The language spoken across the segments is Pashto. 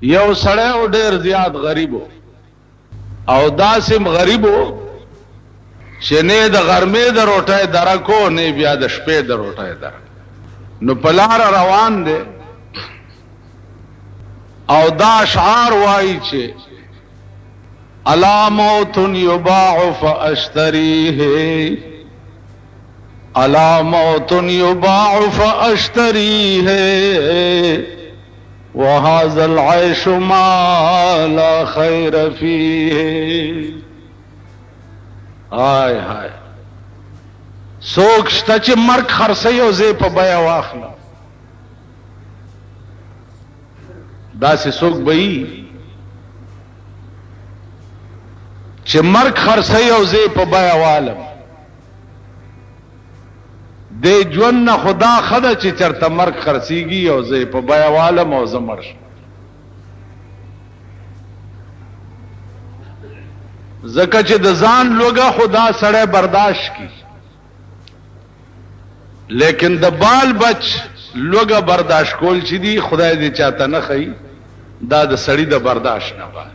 یو سړی او ډیر زیات غریبو او داسم غریبو چې نه د غرمې د روټۍ درکو نه بیا د شپې د روټۍ درک نو پلار روان دی او دا اشعار وایي چې الا موت یباع فاشتریه الا موت یباع فاشتریه وهذا العيش ما لا خير فيه هاي هاي سوک شته چې مرګ خرڅي او زه په بیا واخله داسې سوک به چې مرګ خرڅي او زه په بیا والم د ژوند نه خدا خدا چې چرته مرګ خرڅيږي او زه په بیا والم او زمر زکه چې د ځان لوګه خدا سره برداشت کی لیکن د بال بچ لوګه برداشت کول چې دی خدای دې چاته نه خي دا د سړی د برداشت نه وای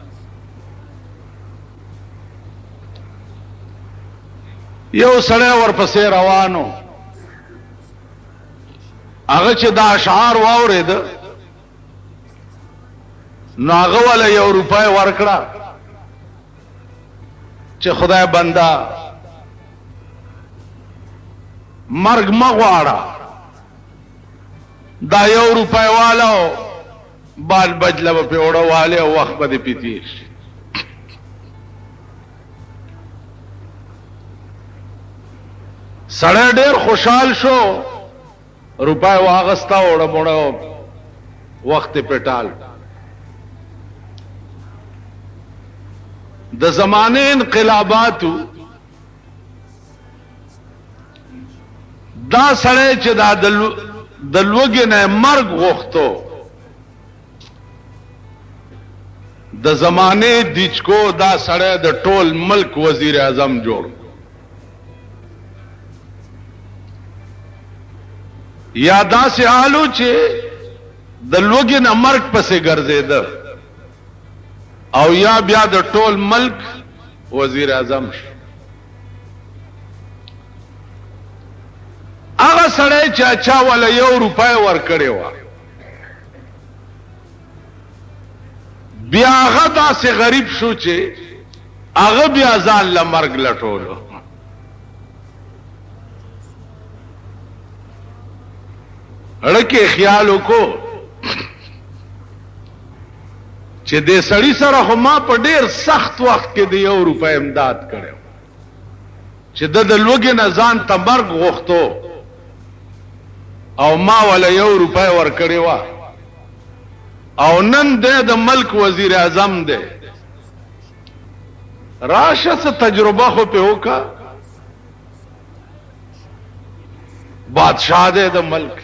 یو سړی ورپسې روانو هغه چې دا اشعار واورید نو هغه ولا یو روپای ورکړه چې خدای بندا مرګ مغواړه دا یو روپای والو بال بجله په وړو والے او وخت به پیتیر سړی ډیر خوشحال شو روپای واغستا وړو وړو وخت پټال د زمانه انقلاباتو دا سړی چې دا د لوګي نه مرګ غوښتو د زمانه دیچکو دا سړی د ټول ملک وزیر اعظم جوړ یا داسې حالو چې د لوګي نه مرګ پسې ګرځیده او یا بیا د ټول ملک وزیر اعظم شو هغه سړی چې اچا ولا یو روپای ورکړی و بیا هغه داسې غریب شو چې هغه بیا ځان له مرګ لټولو اړکه خیال وکړو چې دې سړی سره خو ما په ډیر سخت وخت کې د یو روپای امداد کړو چې د لوګي نه ځان ته مرګ غوښتو او ما ولا یو روپای ورکړی و او نن د ملک وزیر اعظم دی راشه څه تجربه خو په وکا بادشاہ دی د ملک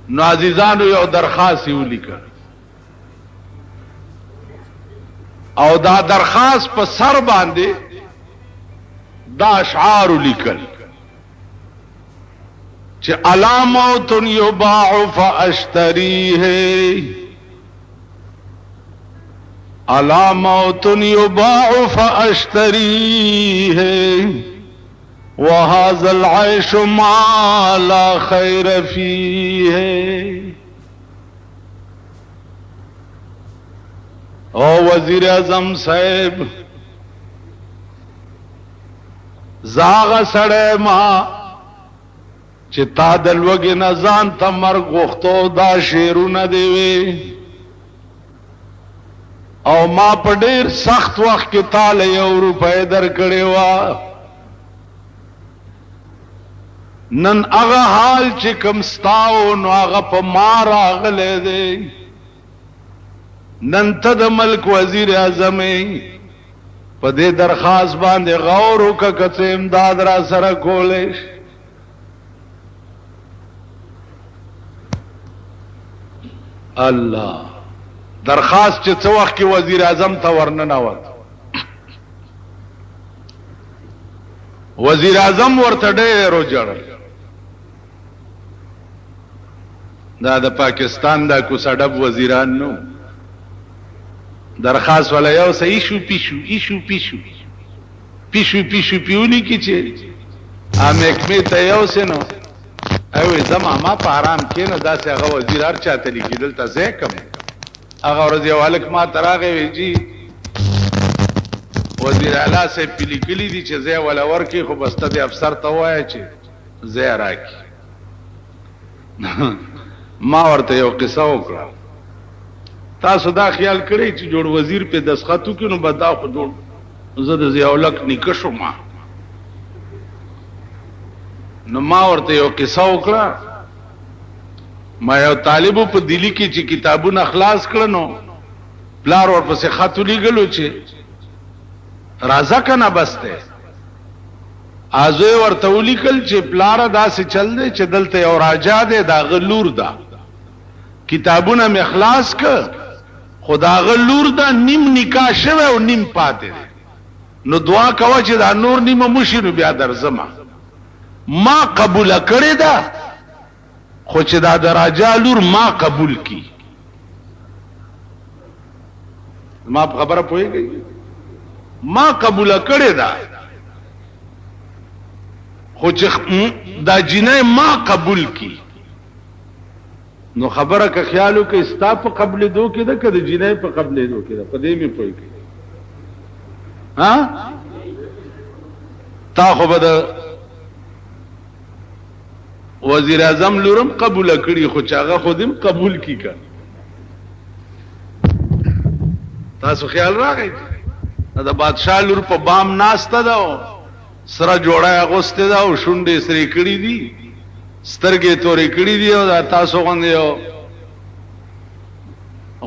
نو عزیزانو یو درخواست یو لیکل او دا درخواست په سر باندې دا اشعار لیکل چې الا موت یباع فاشتریه الا موت یباع فاشتریه وهذا العيش ما لا خير فيه او وزیر اعظم صاحب زاغ سړی ما چې تا د لوګي نه ځان ته مرګ غوښتو دا شعرونه دی وی او ما په ډیر سخت وخت کې تاله یو روپۍ درکړې وه نن هغه حال چې کوم ستاو نو هغه په ما راغلی دی نن ته د ملک وزیر اعظم په دې درخواست باندې غور وکړه که څه امداد را سره کولی شي الله درخواست چې څه وخت کې وزیر اعظم ته ورننوت وزیر اعظم ورته ډېر وژړل دا د پاکستان دا کوسړب وزیران نو درخواست ولا یو سه ایشو پیشو پیونی کی چې امکمه ته یو سنو او زما ما په آرام کې نه دا سه هغه وزیر هر چاته لیکل ته زه کم هغه ورځ یو الک ما تراغه ویجی وزیر اعلی سے پلی کلی دي چې زه ولا ورکی خو بسته د افسر ته وای چې زه راکی ما ورته یو قصه وکړه تاسو دا خیال کړئ چې جوړ وزیر په دسخطو کې نو بدا خو جوړ زه د زیاولک نکشو نو ما ورته یو قصه وکړه ما یو طالب په دلی کې چې کتابونه اخلاص کړنو پلار ورپسې خط لیکلو چې راځه کنه بسته ازوی ورته ولیکل چې پلار داسې چل دی چې دلته یو راجا دی دا غلور دا کتابونه م اخلاص ک خدا غلور دا نیم نکاح شوه او نیم پاتې نو دعا کوه چې دا نور نیمه مشینو بیا درځم ما قبول کړی دا خو چې دا راجا لور ما قبول کی ما خبره پوهیږي ما قبول کړی دا خو چې دا جنې ما قبول کی نو خبره که خیالو کې استا په قبل دو کې ده کده جنې په قبل دو کې ده په دې می پوهیږي ها تا خو به وزیر اعظم لورم قبول کړي خو چاغه خودم قبول کی کړ تاسو خیال راغی دا بادشاہ لور په بام ناشته دا سره جوړه اغوسته دا او شونډې سری کړي دي سترګې تورې کړي دي او تاسو غوندې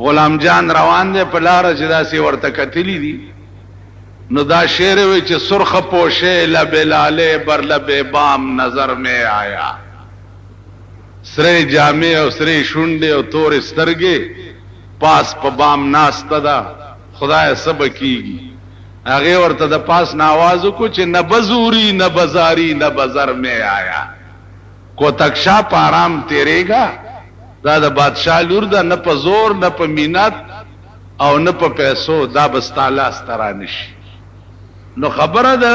غلام جان روان دي په لار چې دا سی ورته کتلی دي نو دا شعر وی چې سرخ پوشه لب لاله بر لب بام نظر میں آیا سره جامع او سره شونډې او تور سترګې پاس په بام ناشته دا خدای سب کیږي هغه ورته د پاس ناواز کو چې نه بزوري نه بازاری نه بازار میں آیا کو تکشا پارام تیریگا دا د بادشاہ لور دا نه په زور نه په مینت او نه په پیسو دا بستاله سترانش نو خبره ده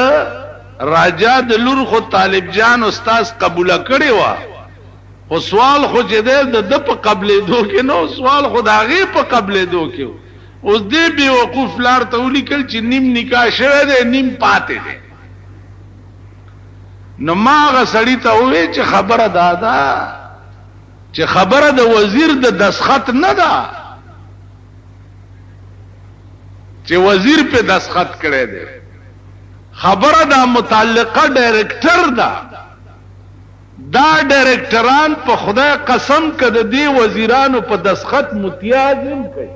راجا د لور خو طالب جان استاد قبول کړي وا خو سوال خو چې د په قبل دو کې نو سوال خدای په قبل دو کې اوس دې به وقوف لار ته ولیکل چې نیم نکاح شوه ده نیم پاتې ده نو ما هغه سړی ته وې چې خبره دادا چې خبره د وزیر د دسخط نه ده چې وزیر په دسخط کړي ده خبره د متعلقه ډایرکټر ده دا ډایرکټران په خدای قسم کده دی وزیرانو په دسخط متیازم کوي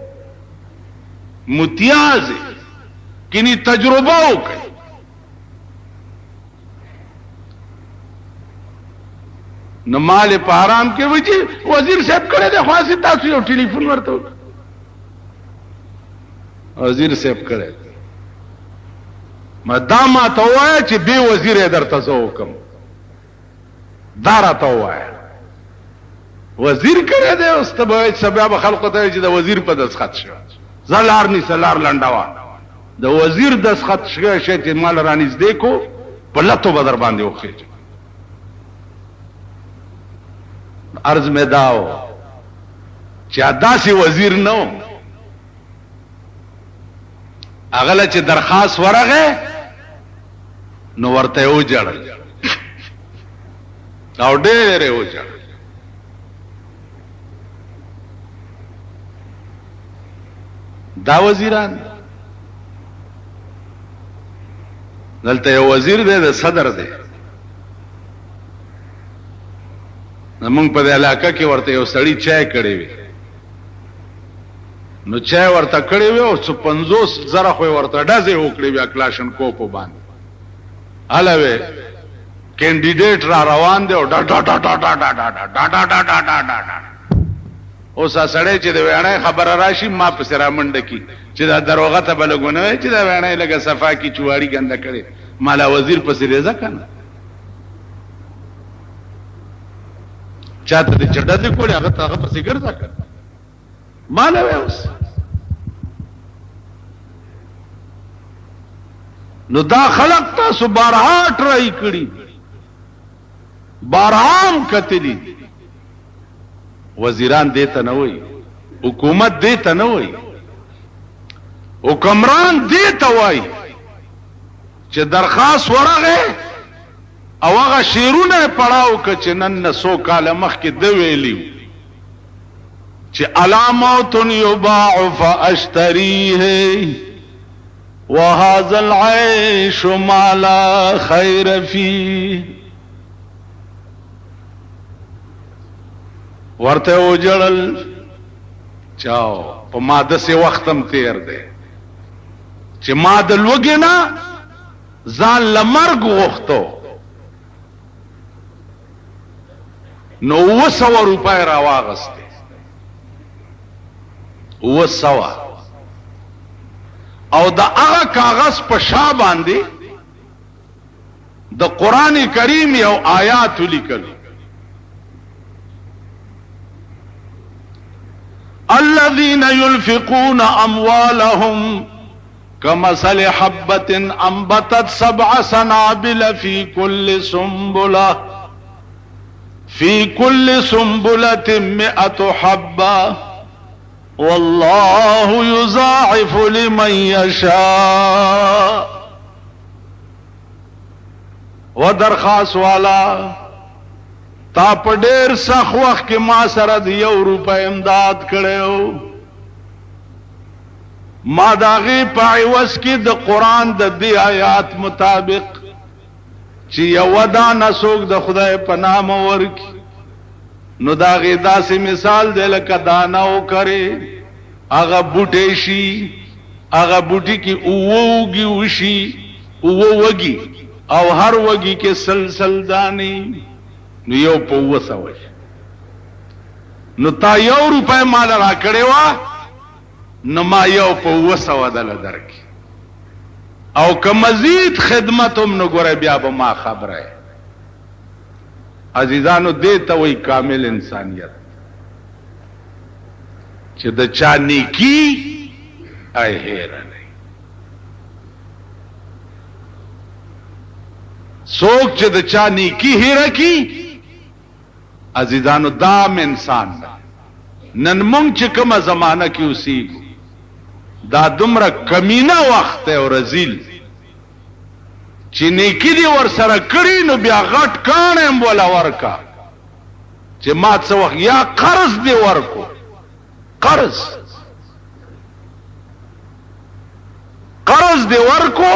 متیاز کینی تجربه وکړي نو مال په حرام کې وځي وزیر صاحب کړه د خاصه تاسو یو ټلیفون ورته وزیر صاحب کړه مدام ته وای چې به وزیر درته زو حکم دارا ته وای وزیر کړه د استبای سبب خلق ته چې د وزیر په دسخط شو زلار ني سلار لنډوا د وزیر دسخط شګه شته مال رانیز دیکو په لته بدر باندې وخی عرض میں داو چې داسې وزیر نو اغله چې درخواست ورغه نو ورته و جړل او ډېر و جړل دا وزیران دلته یو وزیر دی د صدر دی موږ په علاقه کې ورته یو سړی چای کړی وي نو چای ورته کړی وي او 50 زره خو ورته ډزې وکړي وي کلاشن کوپ باندې علاوه کینډیډیټ را روان دی او ډا ډا ډا ډا ډا ډا ډا ډا ډا ډا ډا ډا اوس سړی چې د ویڼې خبره راشي ما په سره منډه کی چې دا دروغه ته بلګونه چې دا ویڼې لګه صفا کی چواړي ګنده کړي مالا وزیر په سریزه کنه چاته دې چډه دې کولی هغه پسې ګرځه کړ ماله وې اوس نو دا خلق تاسو بارها ټرای کړي بارهام کتلی وزیران دیتا نه وای حکومت دیتا نه وای حکمران دیتا وای چې درخواست ورغه او هغه شیرونه پړاو ک چې نن 100 کال مخکې د ویلی چې علامات یباع فاشتریه وهذا العيش ما لا خير فيه ورته وجړل چاو په ماده سي وختم تیر دی چې ما د لوګینا ځان لمرګ غوښتو نو 200 روپۍ راواغسته 200 او دا هغه کاغذ په شا باندې د قران کریم یو آیات لیکل الذين ينفقون اموالهم كمثل حبة انبتت 7 سنابل في كل سنبلة 100 حبة والله يضاعف لمن يشاء ودرخواست والا تا په ډېر سخت وخت کې ما سره د 1 روپۍ امداد کړو ما داغي په عوض کې د قران د دې آیات مطابق چې یو دانه څوک د خدای په نام ورکی نو داغي داسې مثال دی لکه دانه وکړي هغه بوټي شي هغه بوټي کې اوږي وشي اوږي او هر وږي کې سلسل داني نو یو په 200 نو تا 1 روپۍ مال را کړې وا نو ما یو په 200 دل درک او که مزید خدمتم نو ګره بیا به ما خبره عزیزانو دیتا وی کامل انسانیت چې د چا نیکی ای هیره نه څوک چې د چا نیکی هیره کی عزیزانو دام انسان دا نن مونږ چې کومه زمانہ کې اوسېږو دا دومره کمینه وخت او رذیل چې نیکی دی ور سره کړی نو بیا غټ کانم ولا ورکا چې ما څه وخت یا قرض دی ورکو قرض دی ورکو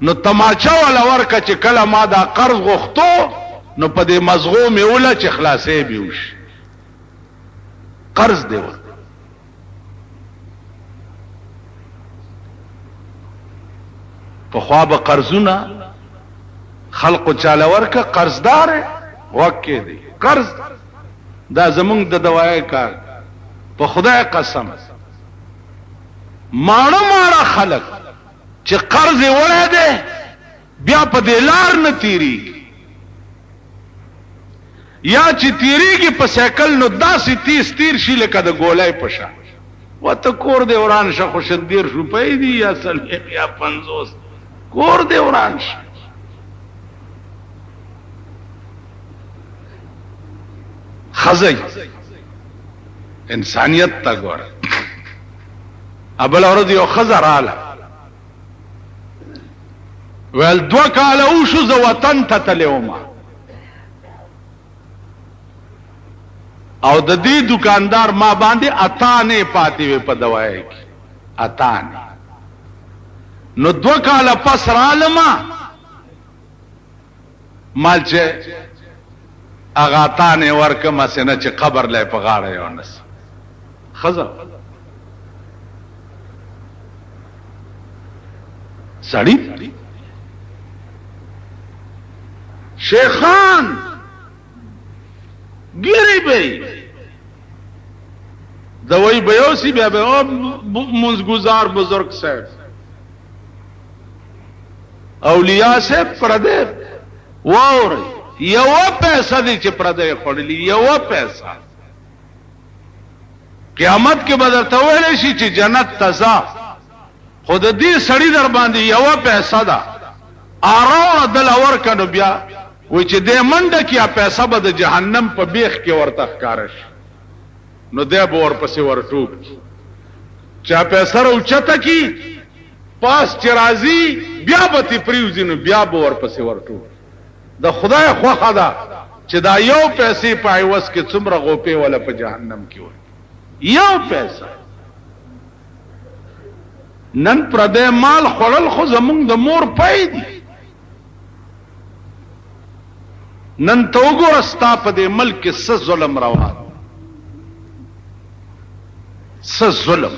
نو تماچا ولا ورکا چې کله ما دا قرض غوښتو نو په دې مزغوم ولا چې خلاصې بیوش قرض دی ورکو په خواب قرضونه خلق چاله ورکه قرضدار وکې دی قرض دا زمونږ د دوای کار په خدای قسم ماړه خلق چې قرض وړه ده بیا په دې لار نه تیری یا چې تیریږي په سایکل نو داسې 30 تیر شي لکه د ګولای پشا وته کور دی وران شخو 100 روپۍ دی یا سلیق یا 50 کور دی وران شي خزی انسانیت تا ګور ابل اورد یو خزر اعلی ول 2 کال او شو ز وطن ته تلوما او د دې دکاندار ما باندې اتانه پاتې وي په دوايي کې اتانه نو 2 کال پس رالما مال چې اغا اتانه ورکه مسنه چې قبر لای په غاړه یونس خزا سړی شیخان ګری به دوی بیوسی بیا به منزگزار بزرگ صاحب اولیاء صاحب پردے واوری یو پیسہ دی چې پردې خورلی یو پیسہ قیامت کې بدر ته ویل شي چې جنت تزا خود دې سړی در باندې یو پیسہ دا آراو دل اور کنو بیا وای چې دې منډه کې پیسہ به د جهنم په بیخ کې ورته ښکارش نو دې به ورپسې ورټوب چا پیسہ اوچته کی پاس چرازی بیا به تی پریوزی نو بیا به ورپسې ورټوب د خدای خوخه ده چې دا یو پیسې په عوض کې څومره غوپې ولا په جهنم کې وي یو پیسہ نن پردې مال خړل خو زمونږ د مور پای دي نن تو وګوره ستا په دې ملک کې څه ظلم روان څه ظلم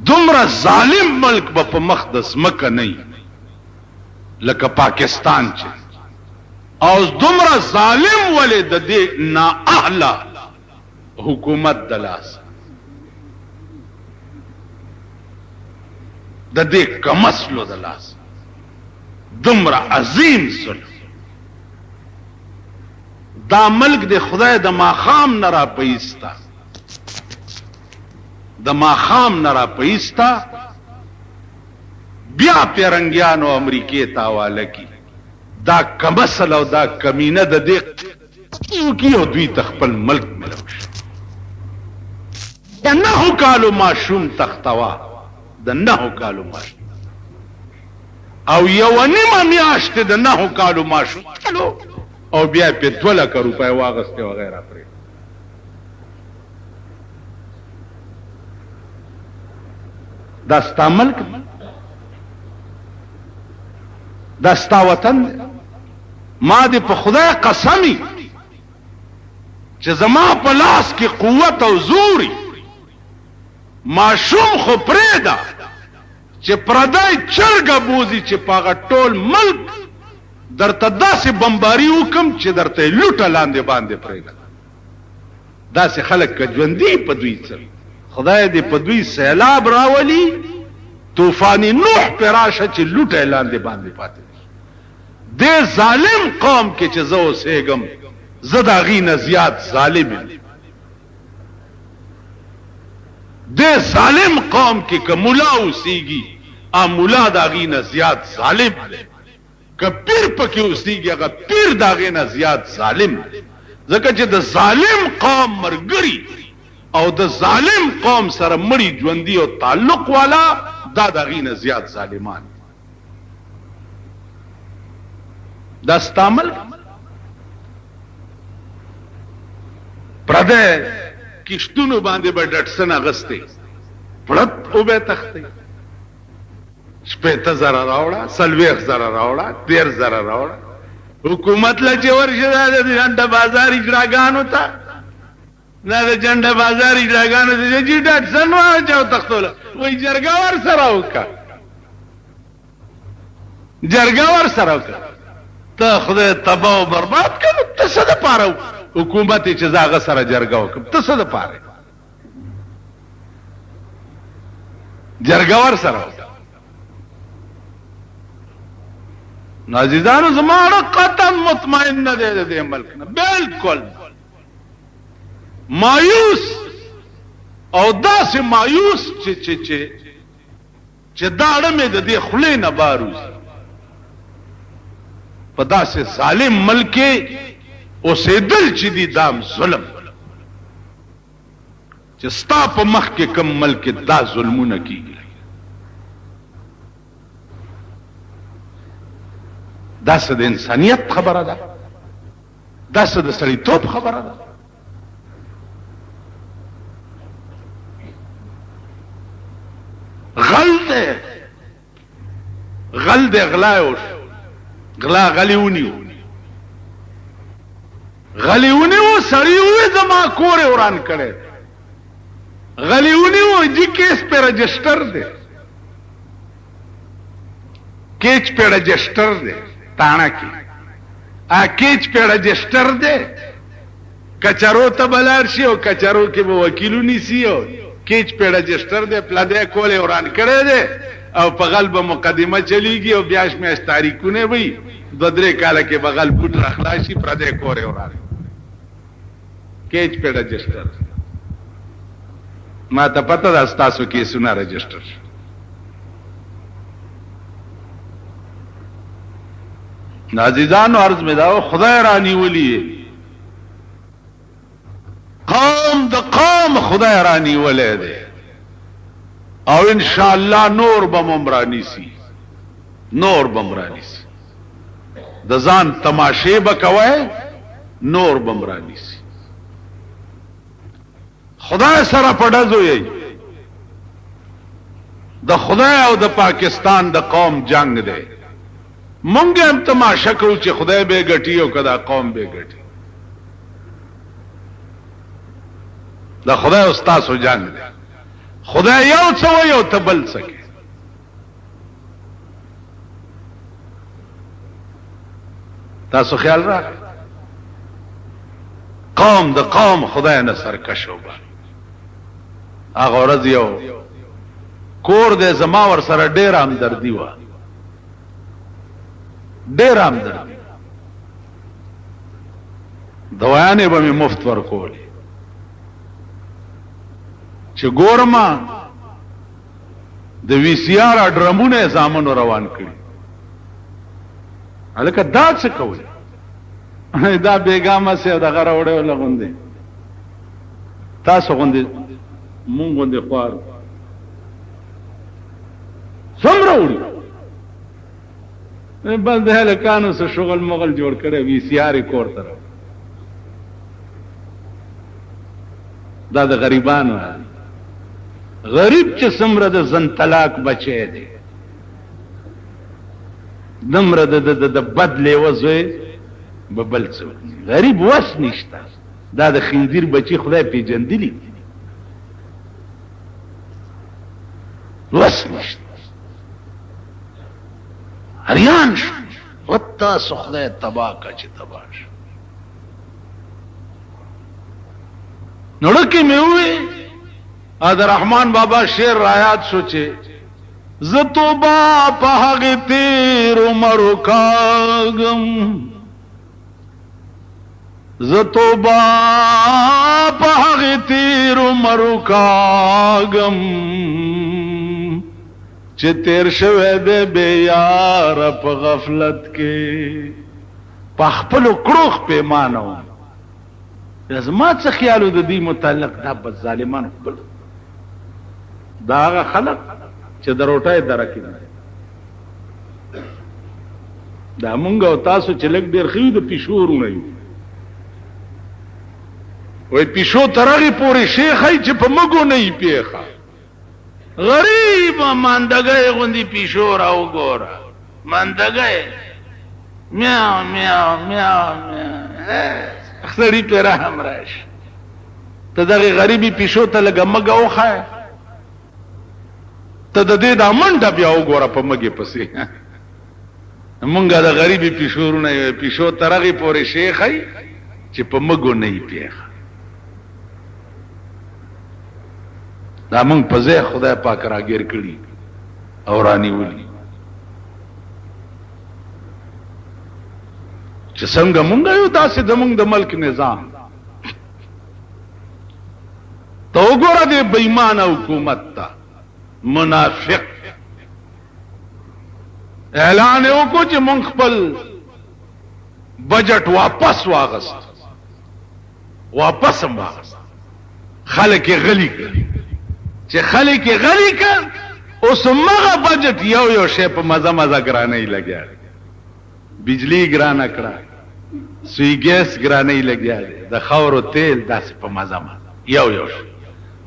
دومره ظالم ملک به په مقدس مکه نه لکه پاکستان چې او دومره ظالم ولې د دې نااهله حکومت دلاس د دې کمسلو دلاس دومره عظیم ظلم دا ملک د خدای د ماخام نه را پیستا د ماخام نه را پیستا بیا پیرنګیانو امریکای تاواله کی دا کمسل او دا کمینه د دې کیو دوی تخپل ملک ملوش د نهو کالو ماشوم تختوا د نهو کالو ماشوم او یو نیمه میاشت د نهو کالو ماشوم او بیا په 2 لک روپۍ واغسته وغیرہ پرې دا ستا ملک دا ستا وطن ما دې په خدای قسمی چې زما په لاس کې قوت او زوري ماشوم خو پرېدا چې پردای چرګه بوزي چې پاغه ټول ملک درته داسې بمباری وکم چې درته لوټه لاندې باندې پرېږدم داسې خلک که ژوندي په دوی څه خدای دې په دوی سیلاب راولي طوفانی نوح په راشه چې لوټه لاندې باندې پاتې دې ظالم قوم کې چې زه اوسېږم زه د هغې نه زیات ظالم یم دې ظالم قوم کې که ملا اوسېږي مولا د هغې نه زیات ظالم دی که پیر پکې اوسېږي هغه پیر د هغې نه زیات ظالم دی ځکه چې د ظالم قوم ملګري او د ظالم قوم سره مړي ژوندي او تعلق والا دا د هغې نه زیات ظالمان دا ستا ملک پردی کشتونو باندې به ډټسن اغستې پړت او به تختې 50,000 راوړه 40,000 راوړه 13,000 راوړه حکومت له چې ورشه د جنډه بازار اجراګانو ته دا د جنډه بازار اجراګانو ته چې ډټسن واچو تختوله وای جرګه ور سره وکړه جرګه ور سره وکړه ته خدای تباہ او برباد کړو ته څه د پاره حکومت چې زاغه سره جرګه وکړه ته څه د پاره جرګه ور سره نازیدانو زمانه قطعا مطمئن نه دی د ملک نه بالکل مایوس او داسې مایوس چې داړه مې د دې خولې نه باروزي په داسې ظالم ملک اوسېدل چې دي دام ظلم چې ستا په مخ کې کم ملک دا ظلمونه کیږي دا څه د انسانیت خبره ده دا څه د سړیتوب خبره ده غل دی غلا اوش غلا غلیونیو سړی وې زما کور وران کړي غلیونیو جی کیس په رجسٹر دی کیچ په رجسٹر دی تانا کی کیچ په رجسٹر دی کچرو ته بلار شي او کچرو کې به وکیلو نیسی او کیچ په رجسٹر دی پلده کول وران کړي دی او په غلب مقدمه چلیږي او بیا شمیاش تاریخونه وي 2-3 کاله کې بغل پټ راخلاشي پر دې کورې وراره کېچ په رجسٹر ما ته پته ده تاسو کې سونه رجسٹر عزیزانو عرض می داو خدای رانی ولی قوم د قوم خدای رانی ولی ده او ان شاء الله نور بمرانی سی نور بمرانی سی د ځان تماشې بکوي نور بمرانی سی خدای سره پډزو یې د خدای او د پاکستان د قوم جنگ ده مونږ هم تماشا کوو چې خدای به ګټي او کدا قوم به ګټي دا خدای او تاسو جنگ ده خدای یو څو یو تبل سکے تاسو خیال را قوم د قوم خدای نه سرکشو با هغه ورځ یو کور دې زما ور سره ډېر همدردی و ډېر همدردی دوايانې به مې مفت ورکولې چې ګورما د وی سی آر ډرمونه زامنو روان کړي الکه دا څه کوي دا بیګامه سه د غره وړو لغوندې تاسو غوندې مونږ غوندې خوار څومره وړي بس د هلکانو سره شغل مغل جوړ کړي وی سی آر کور تر دا د غریبانو غریب چې څومره د زن طلاق بچي دي دمره د بدلې وځي ببل څه غریب وس نشته دا د خنزیر بچي خدای پیجندلی وس نشته هریان شو وتا سو خدای تبا کا چې تبا شو نړکه مې وې اد رحمان بابا شعر آیات سوچے زتوبا پہاگ تیر عمر کاغم زتوبا پہاگ تیر عمر کاغم چه تیر شوه دے بے یار پا غفلت کے پخپلو کروخ پیمانو زما څه خیالو د دې متعلق دا بس ظالمان خپل دا هغه خلق چې دروټای درکې دا مونږ او تاسو چې لګ ډیر خو د پښورونه یو وای پښو ترغه پورې شیخای چې په مګو نه یې پیخه غریب ماندګي غوندي پښو راو ګوره ماندګي میاو میاو میاو اخسری پیرا هم راش ته دغه غریبی پښو ته لګ مګه اوخه ته د دې د منډه بیا وګوره په مګه پسې مونږه د غریبی پښورونه پښو ترغه پورې شیخای چې په مګو نه یې پیخه دا مونږ په ځای خدای پاک راګیر کړی او رانی ولي چې څنګه مونږ یو داسې د مونږ د ملک نظام ته وګوره د بېمانه حکومت ته منافق اعلان وکړو چې مونږ خپل بجټ واپس واغست خلک غلی کړي چې خلک غلی کړ اوس مغه بجټ یو شی په مزه ګرانه لګیا بجلی ګرانه کړه سوی ګیس ګرانه لګیا د خاورو تیل داسې په مزه یو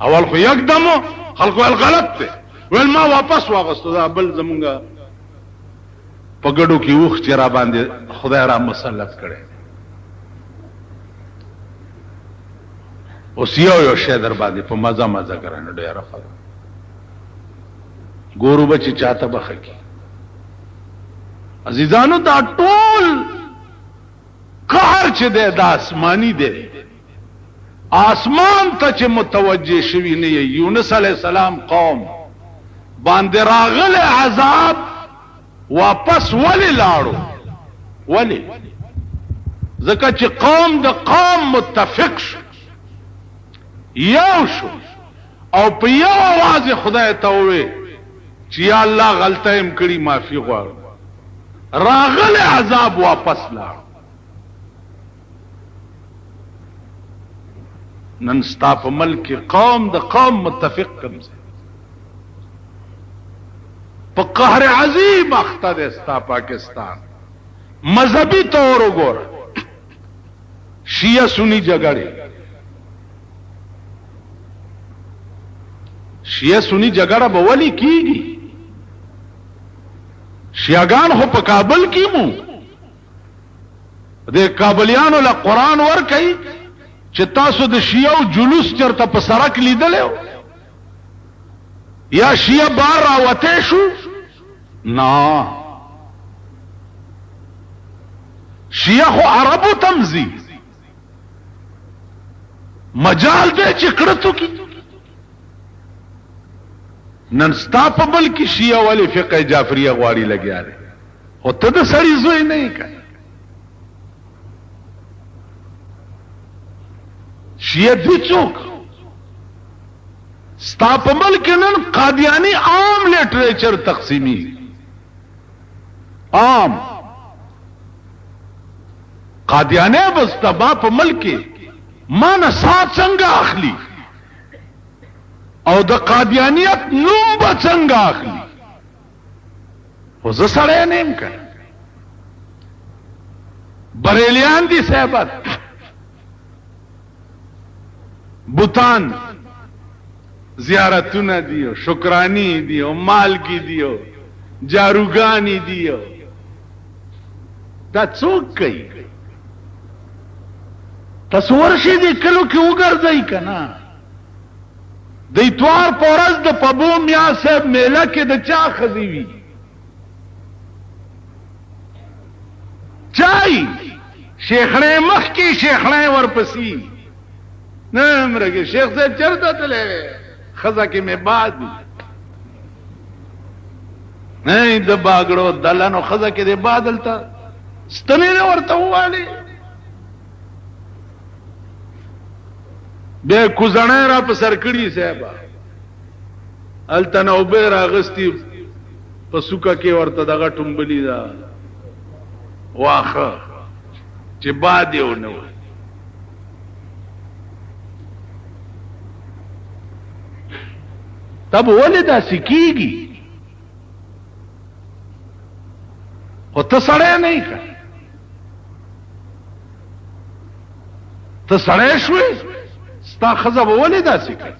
اول خو یکدم خلکو غلط دی ول ما واپس واغستو دا بل زمونږه په ګډو کې وخ چې را باندې خدای را مسلط کړي اوس یو شی در باندې په مزه ګرانه ډیر خلک ګورو بچی چاته بخکی عزیزانو دا ټول قهر چې د آسمانی دی آسمان ته چې متوجه شوی نه یونس علی السلام قوم باندې راغله عذاب واپس ولی لاړو؟ ولی؟ ځکه چې قوم د قوم متفق شو، یو شو، او په یو आवाज خدای ته وې چې یا الله غلطه يم کړی معافي غواړم. راغله عذاب واپس لاړ. نن ستا په ملک قوم د قوم متفق کم سي په قهر عظیم اخته ده ستا پاکستان. مذهبی طور وګوره، شیعه سنی جګړه، شیعه سنی جګړه به ولي کیږي؟ شیعاګان خو په کابل کې مو د کابلیانو له قران ور کوي چې تاسو د شیعو جلوس چرته په سړک لیدلو یا شیعه بار راوته شو؟ نه، شیعه خو عربو تمزي مجال دې چې کړتو کی. نن ستا په بل کې شیعه ولی فقه جعفریه غواړي لګیا دي، او ته د سړي زوی نه یې کوي. شیعه دي څوک؟ ستا په ملک نن قادیانی عام لټریچر تقسیمی، عام قادیانه بس تبا په ملک ما نه سات څنګه اخلي او د قادیانیت نوم به څنګه اخلي؟ خو زه سړی نه یم که بریلیان دي صاحبت، بوتان زیارتونه دیو، شکرانی دیو، مالگی دیو، جاروگانی دیو. دا څوک کوي؟ تاسو ورشي دي کلو کې وګرځي کنه. د اتوار پورز د پبو میا صاحب میله کې د چا خزي وی چای شیخړې مخ کې شیخړې ورپسې نه مرګه شیخ صاحب چرته تلې خزا کې مې بعد نه د باګړو دلانو خزا کې د بادلتا ستنې ورته واله بے کوزنه را په سرکړی صاحب التنو به راغستی په سوکا کې ورته دغه ټومبلی دا واخه چې باد یو نو. تب ولدا سکیږي او ته سړی نه ښه، ته سړی شوې ستا خزه به ولې داسې کوي؟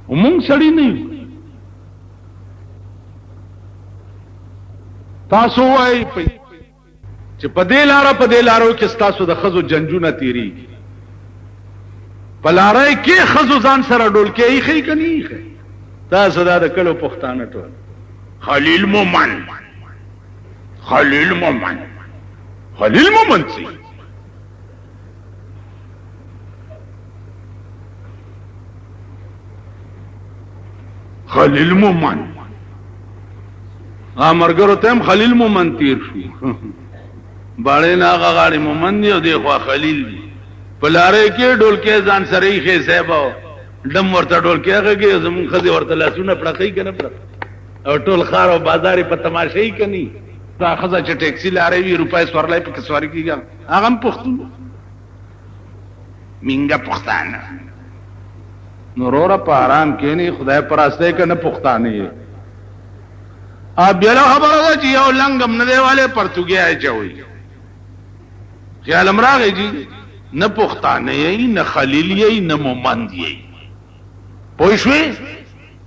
ومونږ سړي نه یو. تاسو وایي چې په دې لارو کې ستاسو د خزو جنجونه تیریږي، په لارای کې خزو ځان سره ډولکې ایښي که نه ایښي؟ تاسو دا د کلو پښتانه ټول خلیل مومن خلیل مومن خلیل مومن څه خلیل مومن امرګرو تم خلیل مومن تیر شو باړې نه غاړي مومن دی او دی خو خلیل دی په لارې کې ډولکې ځان سره یې خې صاحب ډم ورته ډولکې هغه زمون خزي ورته لاسونه پړقې کنه پړ او ټول خار او بازار په تماشې کني دا خزه چې ټیکسي لارې وی روپای سورلای په کسواري کیږي هغه هم پښتون منګه پښتانه نورورا په آرام کې نه خدای پراسته کنه پښتانه یې ا بیره خبره چې یو لنګم نه دیواله پرتګیا چوي خیال امراغه جی نه پښتانه یې نه خلیل یې نه مومند یې پوه شوې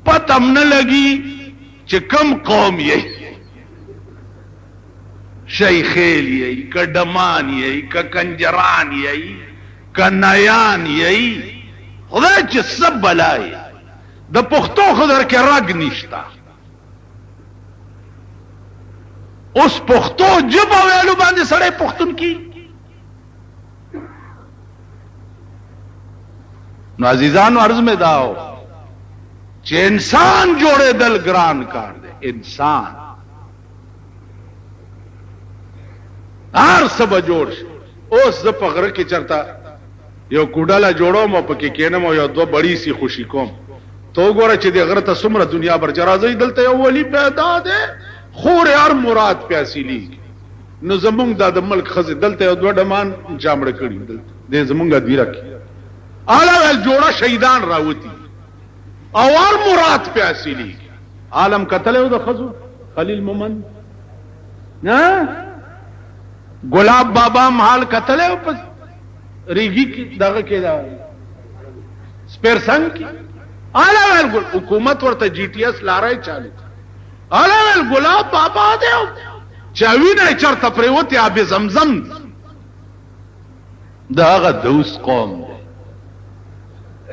پتم نه لګي چې کم قوم یې شیخیل یې کډمان یې کنجران یې کنایان یې خدای چې سب بلای د پښتو خدای کې رګ نشتا اوس پښتو جبه ویلو باندې سړی پښتون کی نو عزیزانو عرض میں داو چې انسان جوړېدل ګران کار دی. انسان هر څه به جوړ شي. اوس زه په غره کې چرته یو کوډاله جوړوم او پکې کېنم او یو دوه بړی سي خوشي کوم. تو ګوره چې د غره ته څومره دنیا برچ راځي. دلته یو ولی پیدا دی خور هر مراد پیاسیلی. نو زمونږ د ملک خزه دلته یو دوه ډمان جامړه کړي دلته زمونږه دیره کې اعلی جوړه شهیدان راوتی او هر مراد پیاسیلی. عالم قتل یو د خزو خلیل مومن نه ګلاب بابا محال قتل یو په ریګي کې دغه کې دا سپیر سنگ کې اعلی حکومت ورته جی ټی ایس لارای چالو. اعلی ګلاب بابا دی چاوینه چرته پریوتی اب زمزم داغه دوس قوم دی.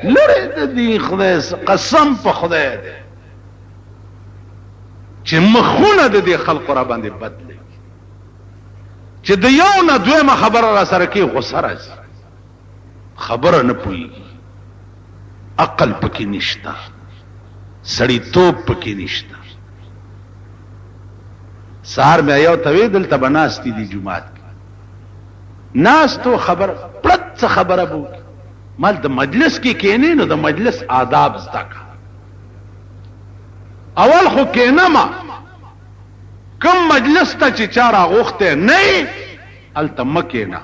لره د دې خدای قسم په خدای دی چې مخونه د دې خلق را باندې بدلي چې د یو نه دویمه خبره را سره کې غوسه راځي. خبره نه پوهیږي. عقل پکې نشته. سړی توپ پکې نشته. سهار مې یو توی دلته بناستی دی جمعات کې ناستو خبر پرت خبره بو مال د مجلس کې کېنې نو د مجلس آداب زده کا. اول خو کېنما کم مجلس ته چې چا راغوښته نه هلته مه کېنه.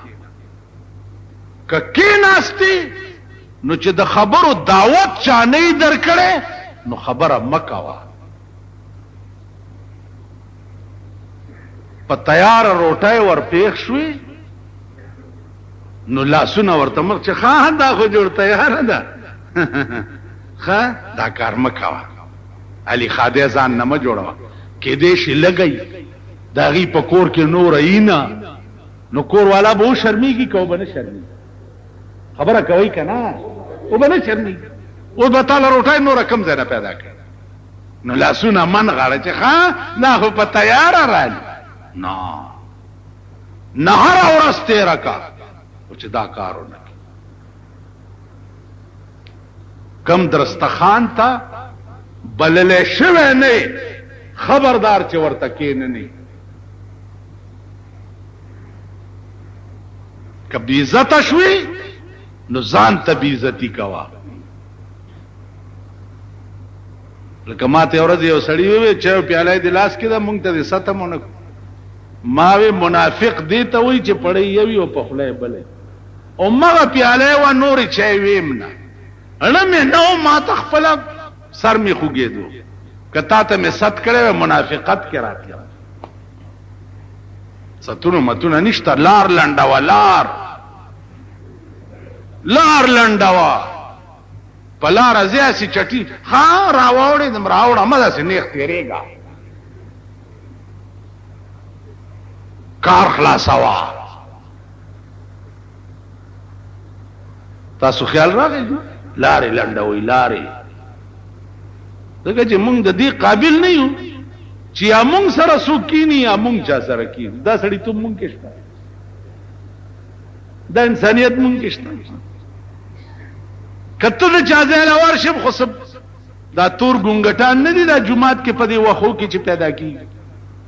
که کېناستی نو چې د خبرو دعوت چا نه درکړې نو خبره مه کوه. په تیار روټای ور پیښ شوي نو لاسونه ورته مخ چې ښه دا خو جوړ تیار ده ښه دا کار مه کوه. علي خادی ځان نه مه جوړوه. کېدی شي لګئ د هغې په کور کې نور اینا نو کور والا به وشرمېږي که به نه شرمېږي. خبره کوئ که نه او به نه شرمېږي. اوس به تاله روټۍ نوره کم ځای نه پیدا کړي نو لاسونه من غاړه چې ښه دا خو په تیاره رالي. نه هره ورځ تېره کا او چې دا کار ونه کړي. کم درستخان ته بللی شوی نه خبردار چې ورته کېنه نه. که بې عزته شوي نو ځان ته بې عزتي کوه. لکه ما ته یو ورځ یو سړي وویل چایو پیاله یې د لاس کې ده مونږ ته دې ستم ونه کړو. ما وی منافق دی ته وایي چې پړی یوي او په خوله یې بلی او مغه پیاله یې وه نورې چای ویم نه اړه مې نه و ما ته خپله سر مې خوږېدو. که تا ته مې ست کړی وی منافقت کې راتلم. ستونو متونه نشته. لار لنډوه لار لنډوه په لاره ځې هسې چټي ښه راواوړېدم راوړه مه داسې نیغ تېرېږه کار خلاصوه. تاسو خیال راغی لارې لنډوئ لارې ځکه چې مونږ د دې قابل نه یو چې یا مونږ سره څوک کیني یا مونږ چا سره کیني. دا سړیتوب مونږ کې شته. دا انسانیت مونږ کې شته. که ته د چا ځای له ورشم خو دا تور ګونګټان نه دي دا جومات کې په دې وښو کې چې پیدا کېږي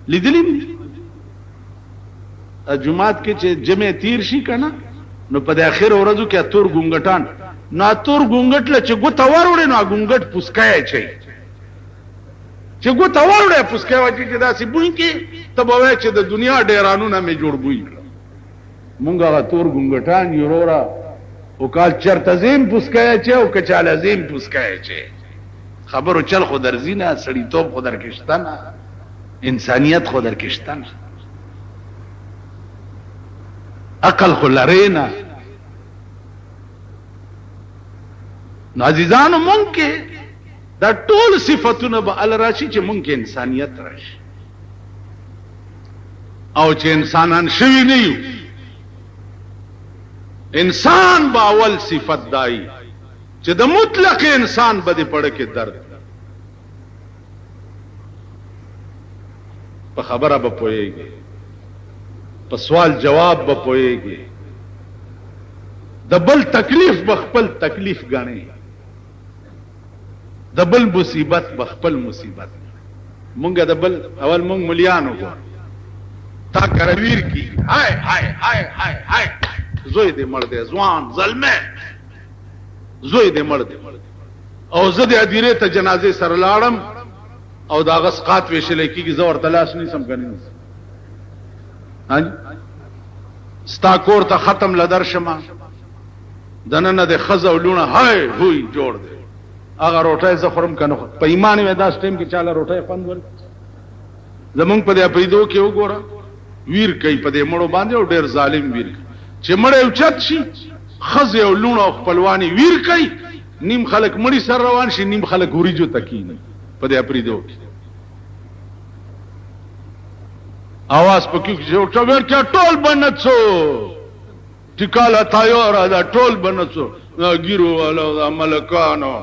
لیدلي دي. جومات کې چې جمع تیر شي که نه نو په د اخر ورځو کې تور ګونګټان نو تور ګونګټ له چې ګوته وروړې نو ګونګټ پوسکی چي چې ګوته وروړې پوسکی واچي چې داسې بوی کې ته به وایې چې د دنیا ډیرانونه مې جوړ بوی کړه. مونږ هغه تور ګونګټان یو وروره او کال چرته زیم پوسکی چي او که چاله زیم پوسکی چي. خبرو چل خو درځي نه سړیتوب خو درکې شته نه انسانیت خو درکې شته نه عقل خو لرې نه. نو عزیزانو مونږ کې دا ټول صفتونه به ال راشي چې مونږ کې انسانیت راشي او چې انسانان شوي نه یو. انسان به اول صفت دای چې د مطلق انسان به دې پړه کې درد په خبره به پوهېږي په سوال جواب به پوهېږي د بل تکلیف به خپل تکلیف ګڼي د بل مصیبت بخپل مصیبت مونږه د بل اول مونږ مليانو کو تا کرویر کی هاي هاي هاي هاي هاي زوی دې مړ دې ځوان ظلمه زوی دې مړ دې او زه دې ادیره ته جنازه سره لاړم او دا غسقات وشلې کیږي زور تلاش نه سم کني ها ستا کور ته ختم لدر شمه دنه د خزه ولونه هاي هوی جوړ دې اگر روټه زخرم کنه په ایمان وې دا سټیم کې چاله روټه پند ول زمونږ په دې اپریدو کې وګوره ویر کوي په دې مړو باندې او ډېر ظالم ویر چې مړ اوچت شي خزه ولونه او خپلوانی ویر کوي نیم خلک مړی سر روان شي نیم خلک وریجو تکین په دې اپریدو کې आवाज پکې جو ټوګر کې ټول بنڅو ټیکاله تایور دا ټول بنڅو ګیرو والا د ملکانو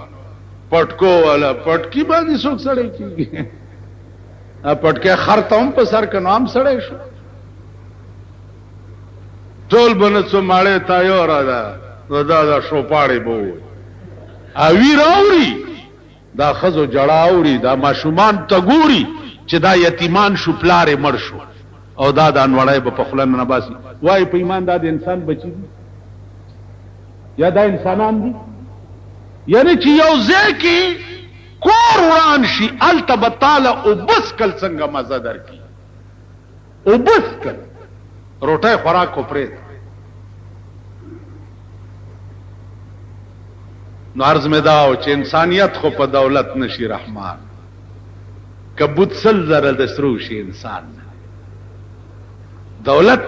پټکو والا پټکی باندې څوک سړی کیږي ا پټکه خرتم په سر ک نام سړی شو ټول بنڅو ماړه تایور دا شوپاړي بو ا ویراوري دا خزو جړاوري دا ماشومان تګوري چې دا یتیمان شو پلارې مړ شو او دا د انوړای په خپلن نه باسي وای په ایمان دا د انسان بچی دي یا دا انسانان دي یعنی چې یو ځکه کور وران شي التبتاله او بس کل څنګه مزه درکې او بس کل روټه خوراک کو پرې نو عرض مې دا او چې انسانيت خو په دولت نشي رحمان کبوت سل زره د سرو شي انسان دولت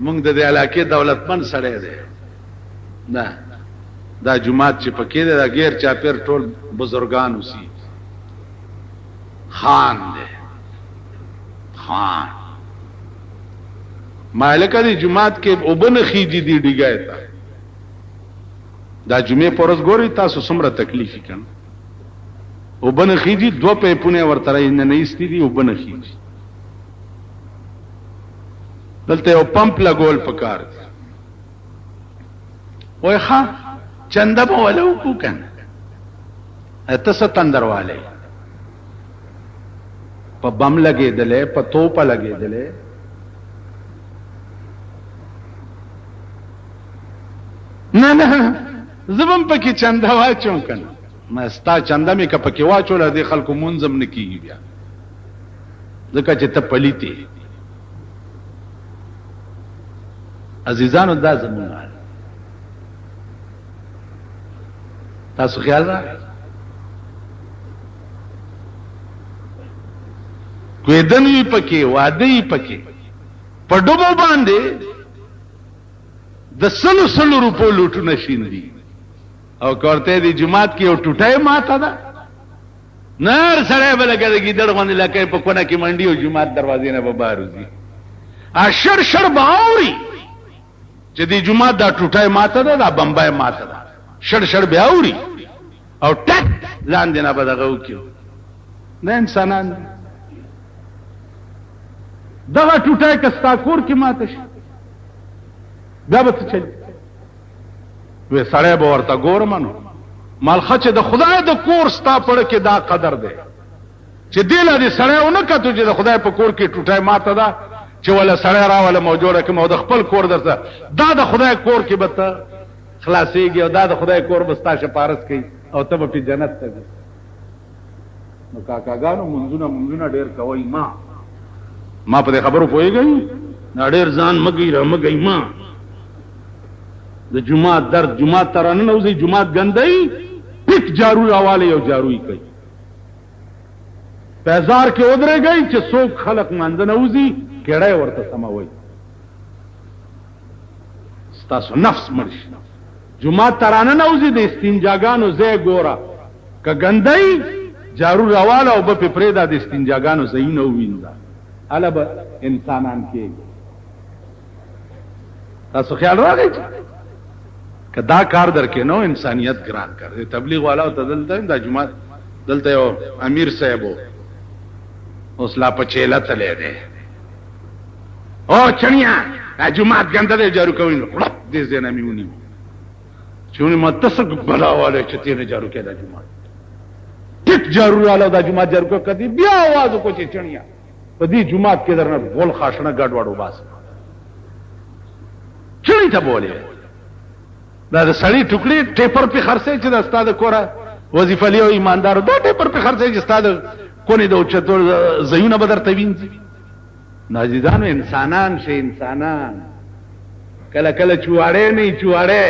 مونږ د دې علاقې دولتمن سړی دی نه دا جماعت چې پکې دی دا غیر چاپیر ټول بزرگان اوسي خان دی خان مالک دی جماعت کې وبن خيجي دی ډیګای تا دا جمعې پرز ګوري تاسو څومره تکلیف کړي وبن خيجي دو په پونه ورته نه نېستې دي وبن خيجي دلته یو پمپ لګول پکار وای ښا چنده په ولو کو کنه اته ستندرواله په بم لګې دله په توپ لګې دله نه زبم پکې چنده واچوم کنه ما ستا چنده مې که پکې واچول دي خلکو منظم نکیږي بیا ځکه چې ته پلیتی عزیزانو دا زمون حال تاسو خیال را کوئی دنوی پکې وادي پکې په ډوبو باندې د سلو روپو لوټو نشین دي او کوړته دي جمعات کې او ټوټه ماته ده نار سره بلګي دړ باندې لکه په کونه کې منډي او جمعات دروازې نه به بهر وځي اشر شر باوري چې دی جمعات دا ټوټه ماته ده دا بمبای ماته ده شر شر بیاوري او ټک لاندې نه بدغه وکيو نه انسانان دغه ټوټه کستا کور کې ماته شي بیا به څه چلی وې سړی به ورته ګورمنو مالخه چې د خدای د کور ستا پړ کې دا قدر دی چې دل دې سړی ونه کتو چې د خدای په کور کې ټوټه ماته ده چې ولا سړی را ولا موجوده کوم او د خپل کور درته دا د خدای کور کې به ته خلاصيږي او دا د خدای کور بستا شپارس کوي او ته په جنت ته نو کاکاګانو منځونه ډېر کوي ما په خبرو پويږي نه ډېر ځان مګي ما د جمعه درد جمعه ترانه نوځي جمعه ګندای پک جارو حواله یو جاروي کوي بازار کې ودرېږي چې څوک خلق منځ نوځي کېړې ورته سموي ستاسو نفس مرشي جمعه ترانه نوځي د استنجاګانو زې ګورا ک ګندای جارو حواله او په پرېدا د استنجاګانو زې نو ویندا الب انسانان کې تاسو خیال راغی که دا کار درکې نو انسانیت ګران کړ تبلیغ والا او تدلته د جمعه دلته یو امیر صاحب اوس لا پچېلا تلې ده او چنیا جمعه ګنده ده جارو کوي نو دې زنه میونی چونی متصق بلا والے چته نه جارو کړه جمعه ټیک جارو رااله دا جمعه جارو کو کدی بیا आवाज کو چې چڼیا په دې جمعه کې درنه غول خاصنه ګډ وړو باس چړی ته بوله دا سړی ټوکړي ټیپر په خرڅه چې د استاد کوره وظیفه لیو ایماندار دا ټیپر په خرڅه چې استاد کونی د اوچتو زيونه بدر توین ناجیدانو انسانان شي انسانان کله کله چواړې نه چواړې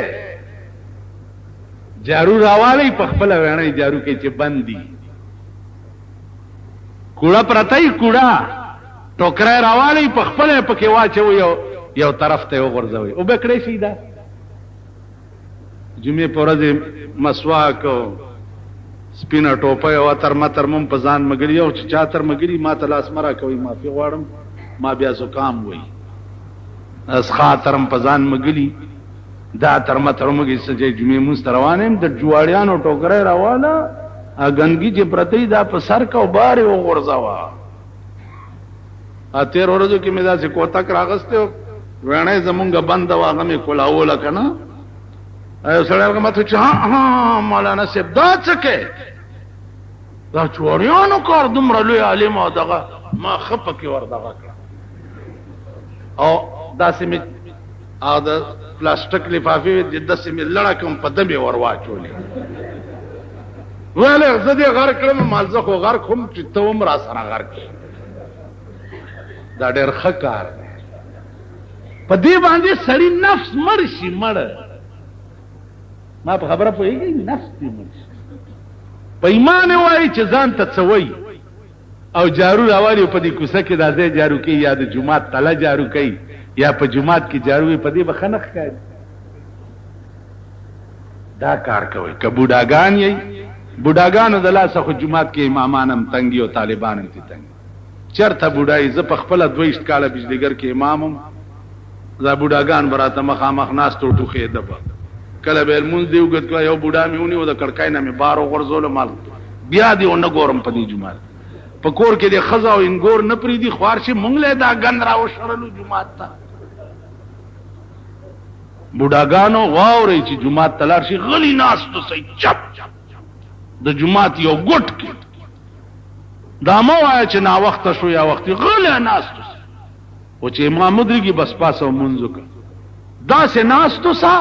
جارو راوالی په خپل وینې جارو کې چې بندي کوړه پرتای کوړه ټوکرای راوالی په خپل پکې واچو یو طرف ته وغورځوي او بکړې شي دا جمعه پرځه مسواک سپینا ټوپه او تر مم په ځان مګری او چې چا تر مګری ما ته لاس مرا کوي معافي غواړم ما بیا زکام وای اس خاطرم په ځان مګلی دا تر مګی سجې جمعه مستروانم د جوړیانو ټوکرای راواله اګنګي چې پرتی دا په سر کا وباره وغورځوا ا تیر ورځو کې مې دا څه کوتا کراغسته وینې زمونږ بند واغه مې کولاوله کنه ایو سره هغه ماته چې ها مولانا صاحب دا څه کې دا چوریانو کار دومره لوی عالم او دغه ما خپکه ور دغه کړ او دا سمې او د پلاستیک لفافه د سمې لړه کوم په دمه ور واچولې وله زه دې غر کړم مالزه خو غر کوم چې ته هم را سره غر کې دا ډېر ښه کار په دې باندې سړی نفس مرشي مړ ما په خبره پوهیږي نفس دې مرشي په ایمان وایي چې ځان ته څوي او جارو راوالي په دې کوڅه کې دا ځای جارو کوي یا د جمعات تله جارو کوي یا په جمعات کې جارو په دې بخنخ کوي دا کار کوي که بوډاګان یې بوډاګانو د لاسه خو جمعات کې امامانم تنګي او طالبانم ته تنګي چرته بوډای ز په خپل 22 کاله بجلیګر کې امامم دا بوډاګان براته مخامخ ناس ته ټوخې دبا کله به المنز دی وګت کړه یو بوډا میونی او د کړکای نه مې بار غرزول مال بیا دی ونه ګورم په دې جمعات په کور کې د خزا او انګور نه پری دي خوارشي مونږ له دا غن راو شرلو جمعات ته بوډاګانو واوري چې جمعات تلار شي غلی ناس ته سي چپ د جمعات یو ګټ کې دا مو وای چې نا وخت شو یا وخت غلی ناس ته او چې امام مدرګي بس پاسو منځو کا دا سه ناس تو سا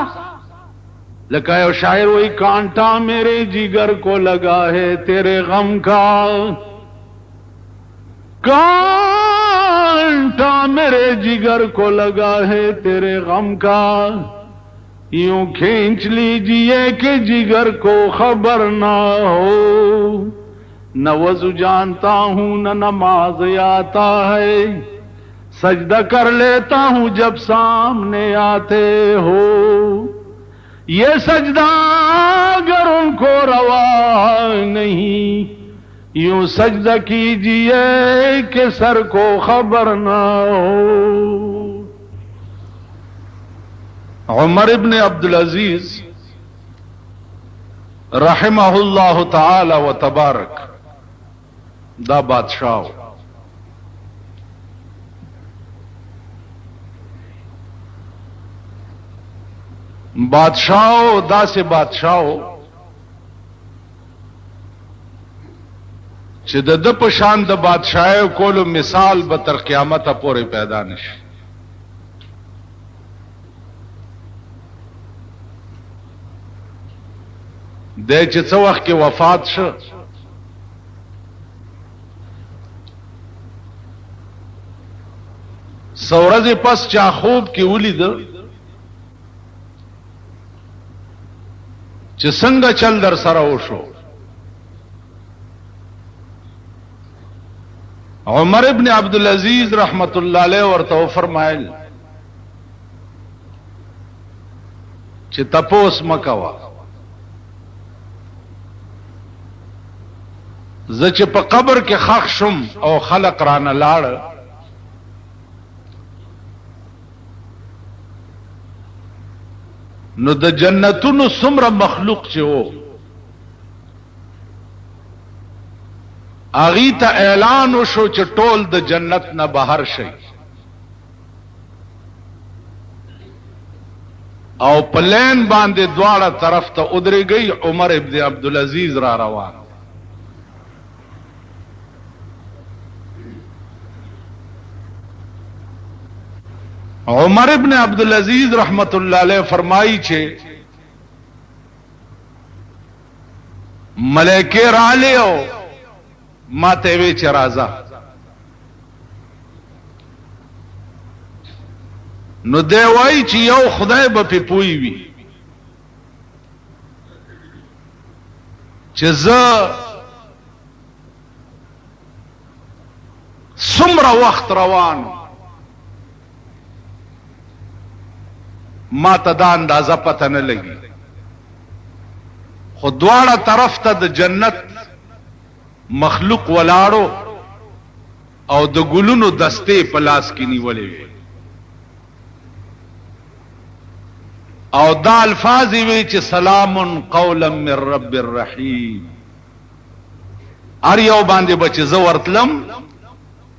لکه یو شاعر وہی کانٹا میرے جگر کو لگا ہے تیرے غم کا کانٹا میرے جگر کو لگا ہے تیرے غم کا یوں کھینچ لیجئے کہ جگر کو خبر نہ ہو نہ وضو جانتا ہوں نہ نماز آتا ہے سجدہ کر لیتا ہوں جب سامنے آتے ہو یہ سجدہ اگر ان کو روا نہیں یوں سجدہ کیجئے کہ سر کو خبر نہ ہو عمر ابن عبدالعزیز رحمہ اللہ تعالی و تبارک دا بادشاہ بادشاہو دا سے بادشاہو چې د په شان د بادشاہو کولو مثال به تر قیامت پورې پیدا نشي د چې څو وخت کې وفات شو سورځ پس چا خوب کې ولید چې څنګه چل در سره وشو عمر ابن عبدالعزیز رحمت الله علیه ورته فرمایل چې تپوس مکوا زه چې په قبر کې خاک شم او خلق رانه لاړ نو د جنتونو څومره مخلوق چې وو اغي ته اعلان وشو چې ټول د جنت نه بهر شي او پلین باندې دواړه طرف ته ودرېږي عمر ابن عبدالعزیز را روان عمر ابن عبدالعزیز رحمت اللہ علیہ فرمائی چھے ملائکے رالے ہو ما تیوے چھے رازا نو دیوائی چی یو خدای با پی پوئی وی چی زا سمر وقت روانو ما تا دا اندازہ پتہ نہ لگی خود دوارا طرف تا دا جنت مخلوق ولاړو او د ګلونو دسته پلاس کی نیولې وي او دا الفاظ وی چې سلام قولا من رب الرحیم ار یو باندې بچ زورتلم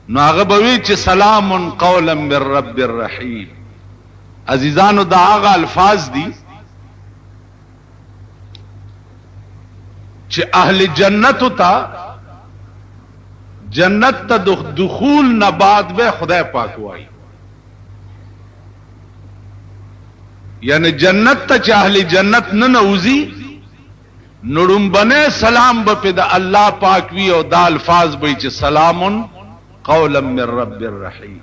نو هغه به وی چې سلام قولا من رب الرحیم عزیزانو دا هغه الفاظ دي چې اهل جنت تا جنت تا دخول نہ بعد بے خدا پاک وائی یعنی جنت تا چاہلی جنت نہ نوزی نڑم بنے سلام بپی دا اللہ پاک وی او دا الفاظ بئی چھ سلام قولا من رب الرحیم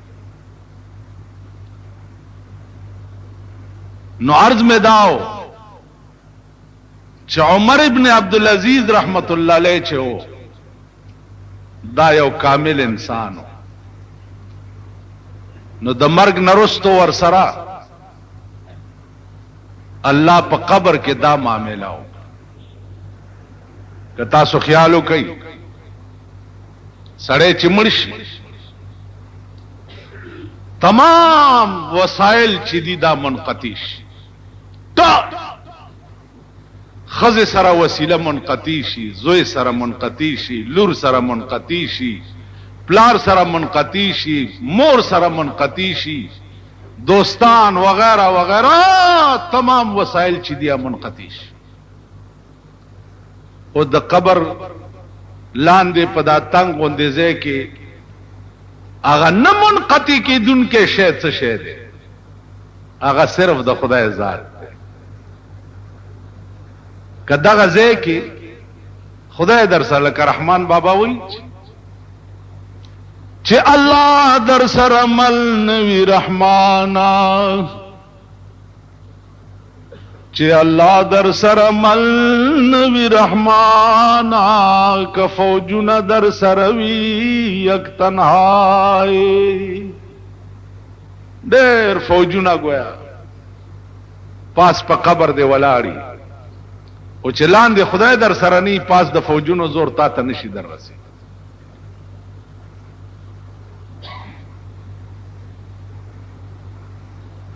نو عرض میں داو چھ عمر ابن عبدالعزیز رحمت اللہ علیہ چھ ہو دا یو کامل انسانو نو د مرگ نرستو ور سرا اللہ پا قبر کے دا معاملہ ہو کہ تاسو خیالو کئی سڑے چمڑشی تمام وسائل چیدی دا منقطیش تا خز سره وسیله منقطی شي زوی سره منقطی شي لور سره منقطی شي پلار سره منقطی شي مور سره منقطی شي دوستان وغیرہ وغیرہ تمام وسائل چې دی منقطی شي او د قبر لاندې په دا تنگ غوندې ځای کې هغه نه منقطی کېدونکې شی څه شی دی هغه صرف د خدای ذات کدا غزه کې خدای در سره لکه رحمان بابا وای چې الله در سره مل نوی رحمانا چې الله در سره مل نوی رحمانا ک فوجنا در سره وی یک تنهایی ډېر فوجنا گویا پاس په قبر دی ولاړی او چلان دی خدای در سرنی پاس د فوجونو زور تا ته نشي در رسی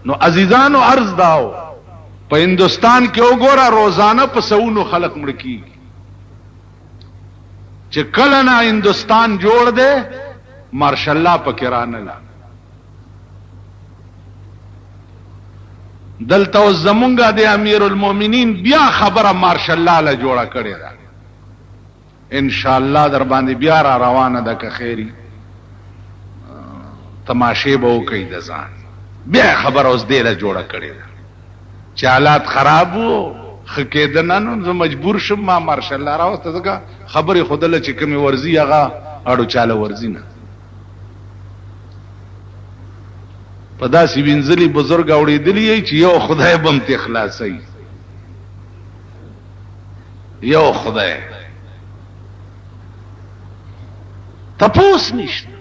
نو عزیزانو عرض داو په هندستان کې وګوره روزانه په سونو خلق مړ کیږي چې کله نه هندستان جوړ دے ماشاءالله پکې رانه دلته زمونږه د امیر المؤمنین بیا خبره ماشاءالله له جوړه کړې ده ان شاء الله در باندې بیا را روانه ده که خیری تماشې به وکړي د ځان بیا خبره اوس دې له جوړه کړې ده چې حالات خراب وو خکېدنه نو زه مجبور شم ما ماشاءالله راوسته ځکه خبرې خودله چې کومې ورزي هغه اړو چاله ورزي نه پدا سی وینځلي بزرګ اوړېدلی چې یو خدای بم ته اخلاصي یو خدای تپوس نشته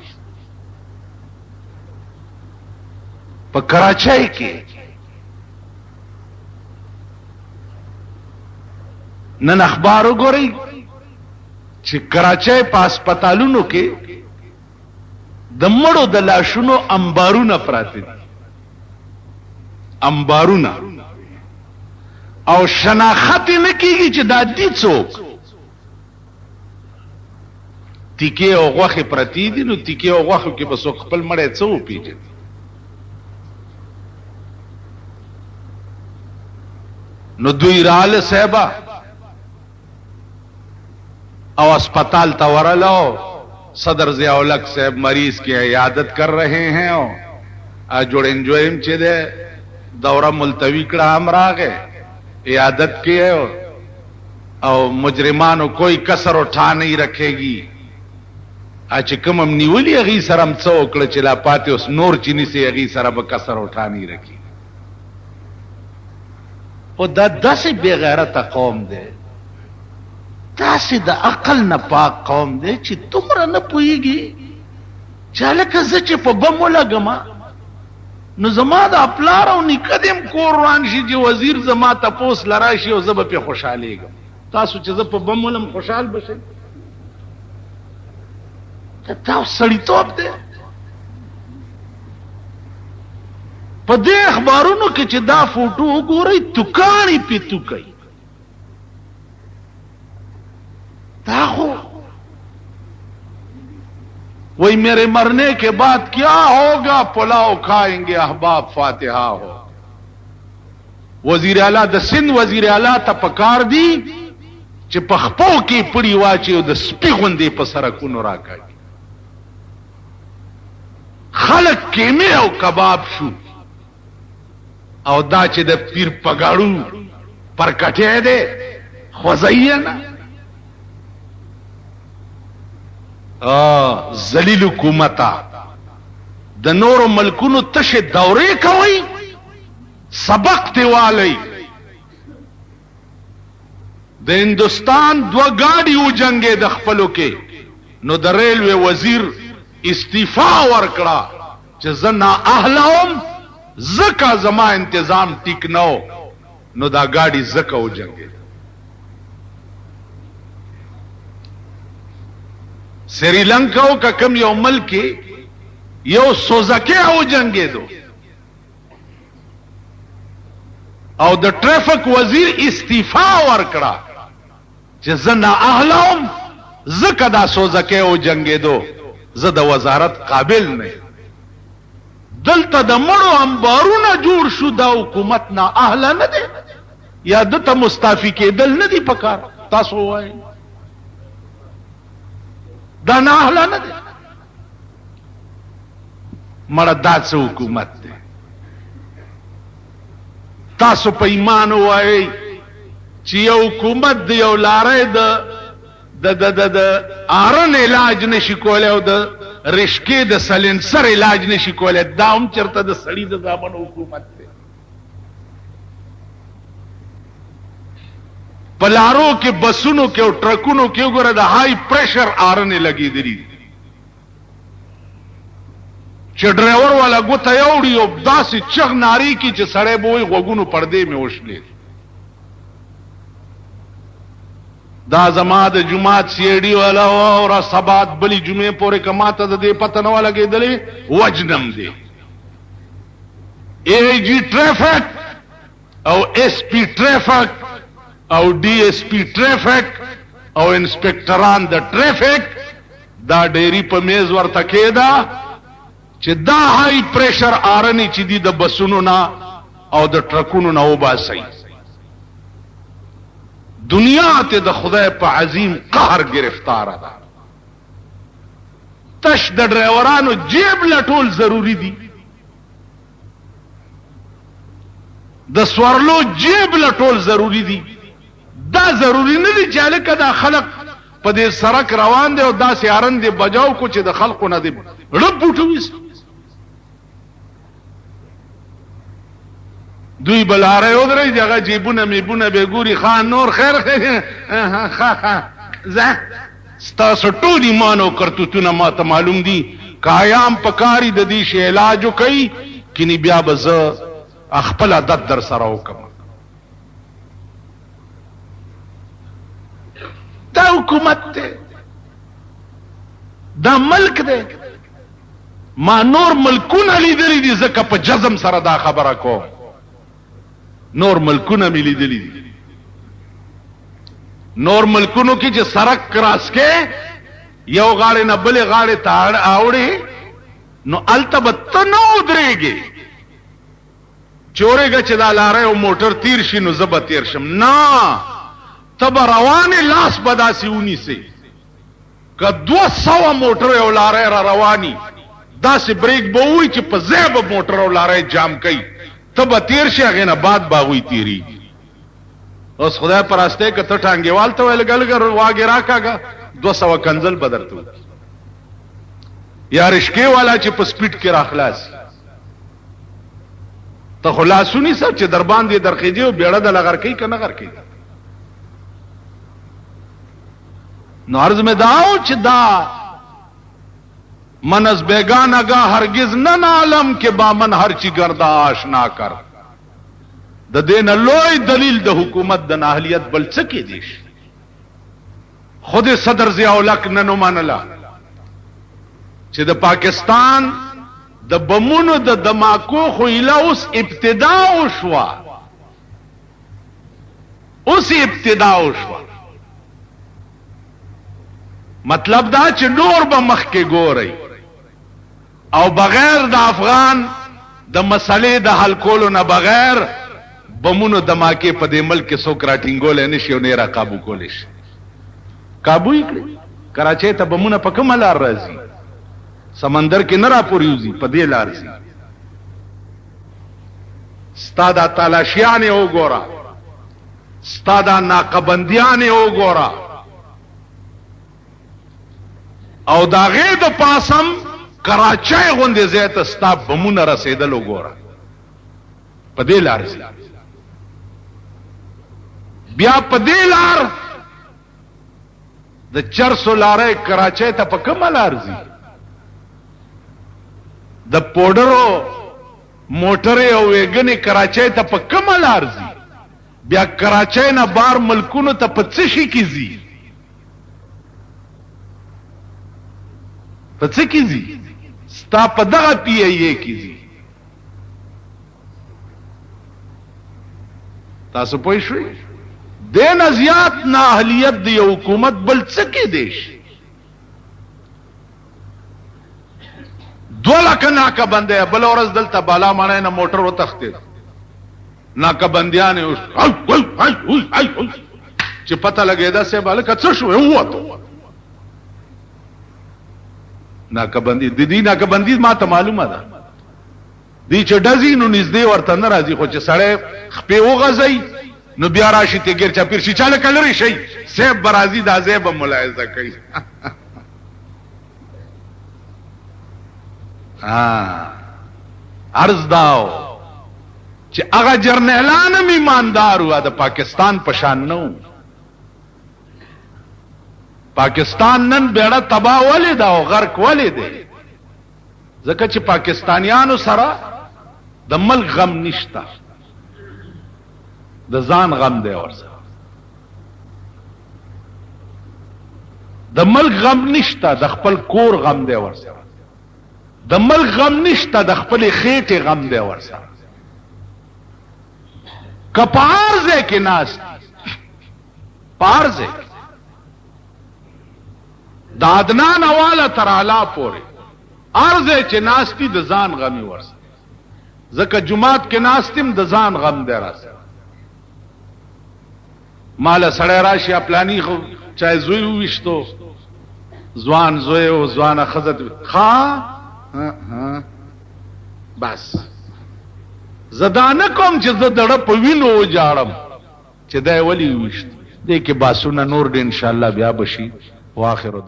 په کراچۍ کې نن اخبار وګورئ چې کراچۍ په هسپتالونو کې د مړو د لاشونو انبارونه پراته دي انبارونه او شناخت نه کیږي چې دا دي څوک تیکې او غوښې پرتی دي نو تیکې او غوښو کې به څوک خپل مړی څه وپېژني نو دوی راله صاحبه او اسپتال ته ورلو صدر ضیاء الحق صاحب مریض کی عیادت کر رہے ہیں جوړ انجویم چې ده دوره ملتوی کړه هم راغې عیادت کې او مجرمانو کوئی کسر اٹھا نہیں رکھے گی چې کوم هم نیولي هغې سره هم څه وکړه چې لا پاتې اوس نور چې نیسي هغې سره به کسر اٹھا نہیں رکھي او دا داسې بې غیرته قوم دی داسې د عقل نه پاک قوم دی چې دومره نه پوهېږي چې هلکه زه چې په بم ولګم نو زما د پلار او نیکه دې هم کور روان شي چې وزیر زما تپوس له راشي او زه به پرې خوشحالېږم تاسو چې زه په بم ولم خوشحال به شئ دا سړیتوب دی په دې اخبارونو کې چې دا فوټو وګورئ توکاڼې پې توکئ دا خو وہی میرے مرنے کے بعد کیا ہوگا پلاؤ کھائیں گے احباب فاتحہ ہو وزیر اعلیٰ د سندھ وزیر اعلیٰ ته پکار دی چې په خپو کې پړی واچي او د سپي غوندې په سرکونو راکاږي خلق کیمه او کباب شو او دا چې د پیر پګاړو پر کټه ده خوځایې نه ذلیل حکومتا د نورو ملکونو تشه دورې کوي سبق دیوالی د هندوستان دو گاڑی او جنگې د خپلو کې نو د ریلوے وزیر استعفا ورکړه چې زه نااهلم زکه زما انتظام ټیک نو نو دا گاڑی زکه او جنگې سری لنکا او کم یو ملک یو سوزکه او جنگې دو او د ټریفک وزیر استعفا ورکړه چې زه نااهلم زکه دا سوزکه او جنگې دو زه د وزارت قابل نه دلته د مړو انبارونه جوړ شو دا حکومت نااهله نه دی یا دته مستعفی کېدل نه دی پکار تاسو وایئ دا ناهله نه دی مړه دا څه حکومت دی تاسو په ایمان وایئ چې یو حکومت دی یو لاره د آرن علاج نشي کولی او د رشکې د سلنسر علاج نشي کولی دا هم چېرته د سړي د زامنو حکومت دی په لارو کې بسونو کې او ټرکونو کې وګوره د هائی پریشر آرنې لګېدلي دي چې ډرایور والا ګوته یوړي او داسې چغ نارې کي چې سړی به وایي غوږونو پردې مې وشلې دا زما د جماعت سی ډي والا او سبات بلی جمعې پورې که ماته د دې پته نه وه لګېدلې وجنم دی اے جی ټریفک او ایس پی ټریفک او ڈی ایس پی ټریفک او انسپکټران د ټریفک دا ډېری په میز ورته کېده چې دا هائی پریشر آرنې چې دي د بسونو نه او د ټرکونو نه وباسئ دنیا ته د خدای په عظیم قهر گرفتاره ده تش د ډرایورانو جیب لټول ضروری دي د سوارلو جیب لټول ضروری دي دا ضروری نه دي چې هلکه دا خلق په دې سړک روان دی او داسې هارن دی بجاو کو چې د خلقو نه دی ړپ بوټه ویست دوی بلاره ودرئ چې هغه جیبونه میبونه به ګوري خان نور خیر ستاسو ټول ایمان او کرتوتونه ماته معلوم دي قیام پکاري د دې شی علاج کوي کینی بیا به زه خپل عادت در سره وکم دا حکومت ده دا ملک ده ما نور ملکونه لیدلی دي ځکه په جزم سره دا خبره کوم نور ملکونه مې لیدلی دي نور ملکونو کې چې سړک کراس کې یو غاړې نه بلې غاړې ته اوړې نو هلته به ته نه ودرېږې چورېږه چې دا لاره یو موټر تیر شي نو زه به تیر شم نه ته به روانې لاس به داسې ونیسې که 200 موټر یو لاره را رواني دا سي بریک بووي چې په زیب موټر او لارې جام کوي تب تیر شي هغه نه بعد باغوي تیری اوس خدای پراسته کته ټانګیوال ته ویل ګلګر واګی راکاګه 200 کنزل بدرته یا رشکې والا چې په سپیډ کې راخلاص ته خلاصونی سب چې در باندې درخېږي او بیړه د لغر کوي کنه غر کوي نو عرض میں داو چې دا منز بیگانگا ہرگز نہ عالم کے بامن ہر چی گردہ آشنا کر د دین لوی دلیل د حکومت د ناهلیت بل څه کې دیش خود صدر ضیاء الحق ننو منلا چې د پاکستان د بمونو د دماکو خو اله اوس ابتدا وشوا مطلب دا چې نور به مخ کې ګوري او بغیر د افغان د مسلې د حل کولو نه بغیر بمونو دماکه په دې ملک کې څوک راټینګول نه شي او نه را قابو کول شي قابو یې کړی کراچۍ ته بمونه په کومه لار راځي سمندر کې نه را پوریږي په دې لار سي ستاده تلاشیانه وګوره ستاده ناقبندیانه وګوره او دا غې د پاسم کراچۍ غوندې زیات ستا بمونه رسیدل وګوره په دې لار سي بیا په دې لار د چرسو لارې کراچۍ ته په کومه لار ځي د پوډرو موټرې او ویګنې کراچۍ ته په کومه لار ځي بیا کراچۍ نه بار ملکونو ته په څه شي کې ځي په څه کې ځي ستا په دغه پی ای ای کې ځي تاسو پوه شئ دین ازیات نااهلیت دی حکومت بل څه کې دیش 2 لک ناکه بندې بل ورځ دلته بالا مانه نه موټر وتخته ناکه بندیان اوس چې پته لګیدا سه بالک څه شو وته ناکه بندي د دې ناکه بندي ما ته معلومه ده دی چې ډزي نو نږدې ورته نه راځي خو چې سړی خپې وغځي نو بیا راشي ته ګر چا پیر شي چاله کلري شي سیب برازي دا زیب ملاحظه کوي عرض داو چې هغه جرنیلان هم ایماندار و د پاکستان پشان نو پاکستان نن بیړه تباہ ولې دا او غرق ولې دی ځکه چې پاکستانیانو سره د ملک غم نشته د ځان غم دی ورسره د ملک غم نشته د خپل کور غم دی ورسره د ملک غم نشته د خپل خېټه غم دی ورسره کپارزه کې ناس پارزه د عدنان حواله تر اعلی پورې ارزه چې ناستی د ځان غمي ورسره ځکه جمعات کې ناستیم د ځان غم دی راسره مال سړی راشي پلانی خو چای زوی وشتو ځوان زوی او ځوانه خزت بس زدانه کوم چې زه دړه په وینو جاړم چې دا ولی وشت دې کې باسونه نور دې ان شاء الله بیا بشي واخر